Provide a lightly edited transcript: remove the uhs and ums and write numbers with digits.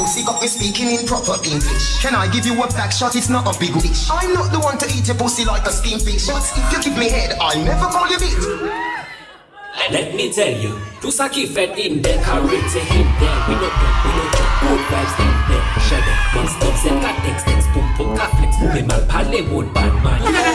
pussy got me speaking in proper English. Can I give you a back shot? It's not a big wish. I'm not the one to eat your pussy like a steamed fish, but if you give me head, I'll never call you bitch. Let me tell you, to Saki fed in there, carrot to him there. We don't good vibes in there. Shut up, monsters and cat text, pum pum cat flex. Me mal Hollywood bad man.